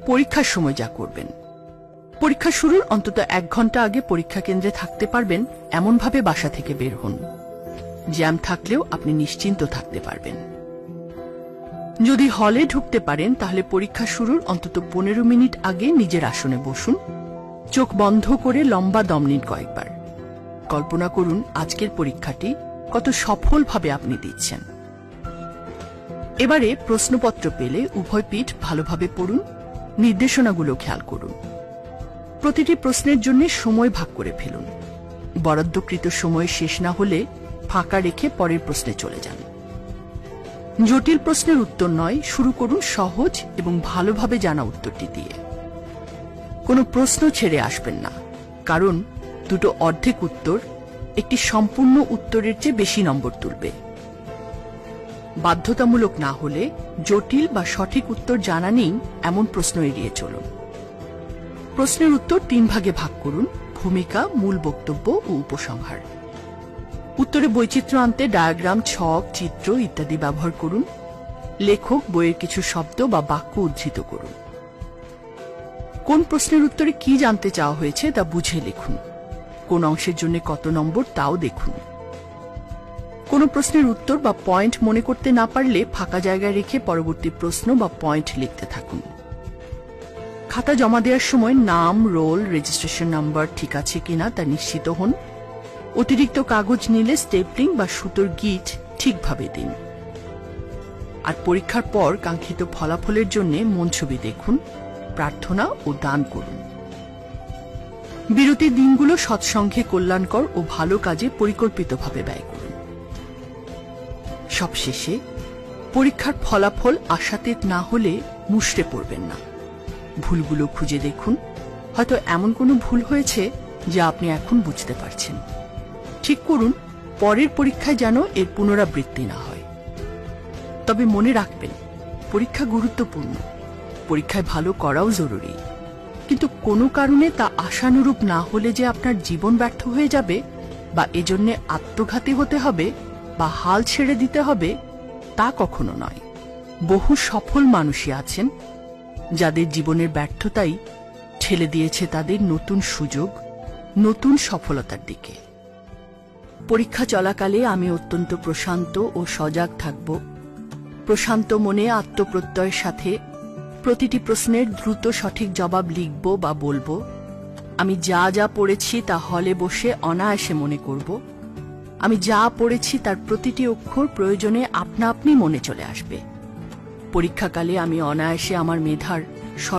পরীক্ষার সময় যা করবেন, পরীক্ষা শুরুর অন্তত 1 ঘন্টা আগে পরীক্ষা কেন্দ্রে থাকতে পারবেন এমনভাবে বাসা থেকে বের হন, জ্যাম থাকলেও আপনি নিশ্চিন্ত থাকতে পারবেন। যদি হলে ঢুকতে পারেন তাহলে পরীক্ষা শুরুর অন্তত 15 মিনিট আগে নিজের আসনে বসুন, চোখ বন্ধ করে লম্বা দম নিন কয়েকবার। কল্পনা করুন আজকের পরীক্ষাটি কত সফলভাবে আপনি দিচ্ছেন। এবারে প্রশ্নপত্র পেলে উভয় পিঠ ভালোভাবে পড়ুন, নির্দেশনাগুলো খেয়াল করুন। প্রতিটি প্রশ্নের জন্য সময় ভাগ করে ফেলুন। বরাদ্দকৃত সময় শেষ না হলে ফাঁকা রেখে পরের প্রশ্নে চলে যান। জটিল প্রশ্নের উত্তর নয়, শুরু করুন সহজ এবং ভালোভাবে জানা উত্তরটি দিয়ে। কোনো প্রশ্ন ছেড়ে আসবেন না, কারণ দুটো অর্ধেক উত্তর একটি সম্পূর্ণ উত্তরের চেয়ে বেশি নম্বর তুলবে। বাধ্যতামূলক না হলে জটিল বা সঠিক উত্তর জানা নেই এমন প্রশ্ন এড়িয়ে চলুন। প্রশ্নের উত্তর 3 ভাগে ভাগ করুন: ভূমিকা, মূল বক্তব্য ও উপসংহার। উত্তরে বৈচিত্র্য আনতে ডায়াগ্রাম, ছক, চিত্র ইত্যাদি ব্যবহার করুন। লেখক বইয়ের কিছু শব্দ বা বাক্য উদ্ধৃত করুন। কোন প্রশ্নের উত্তরে কি জানতে চাওয়া হয়েছে তা বুঝে লিখুন। কোন অংশের জন্য কত নম্বর তাও দেখুন। কোন প্রশ্নের উত্তর বা পয়েন্ট মনে করতে না পারলে ফাঁকা জায়গায় রেখে পরবর্তী প্রশ্ন বা পয়েন্ট লিখতে থাকুন। খাতা জমা দেওয়ার সময় নাম, রোল, রেজিস্ট্রেশন নাম্বার ঠিক আছে কিনা তা নিশ্চিত হন। অতিরিক্ত কাগজ নিলে স্টেপলিং বা সুতোর গিট ঠিকভাবে দিন। আর পরীক্ষার পর কাঙ্ক্ষিত ফলাফলের জন্য মন ছবি দেখুন, প্রার্থনা ও দান করুন। বিরতির দিনগুলো সৎসঙ্গে কল্যাণকর ও ভালো কাজে পরিকল্পিতভাবে ব্যয় করুন। সবশেষে পরীক্ষার ফলাফল আশাতীত না হলে মুষড়ে পড়বেন না। ভুলগুলো খুঁজে দেখুন, হয়তো এমন কোনো ভুল হয়েছে যা আপনি এখন বুঝতে পারছেন। ঠিক করুন পরের পরীক্ষায় যেন এর পুনরাবৃত্তি না হয়। তবে মনে রাখবেন, পরীক্ষা গুরুত্বপূর্ণ, পরীক্ষায় ভালো করাও জরুরি, কিন্তু কোনো কারণে তা আশানুরূপ না হলে যে আপনার জীবন ব্যর্থ হয়ে যাবে বা এজন্য আত্মঘাতী হতে হবে বা হাল ছেড়ে দিতে হবে তা কখনো নয়। বহু সফল মানুষই আছেন যাদের জীবনের ব্যর্থতাই ঠেলে দিয়েছে তাদের নতুন সুযোগ, নতুন সফলতার দিকে। পরীক্ষা চলাকালে আমি অত্যন্ত প্রশান্ত ও সজাগ থাকব। প্রশান্ত মনে আত্মপ্রত্যয়ের সাথে প্রতিটি প্রশ্নের দ্রুত সঠিক জবাব লিখব বা বলবো। আমি যা যা পড়েছি তা হলে বসে অনায়াসে মনে করব। আমি যা পড়েছি তার প্রতিটি অক্ষর প্রয়োজনে আপনা আপনি মনে চলে আসবে। পরীক্ষাকালে আমি অনায়াসে আমার মেধার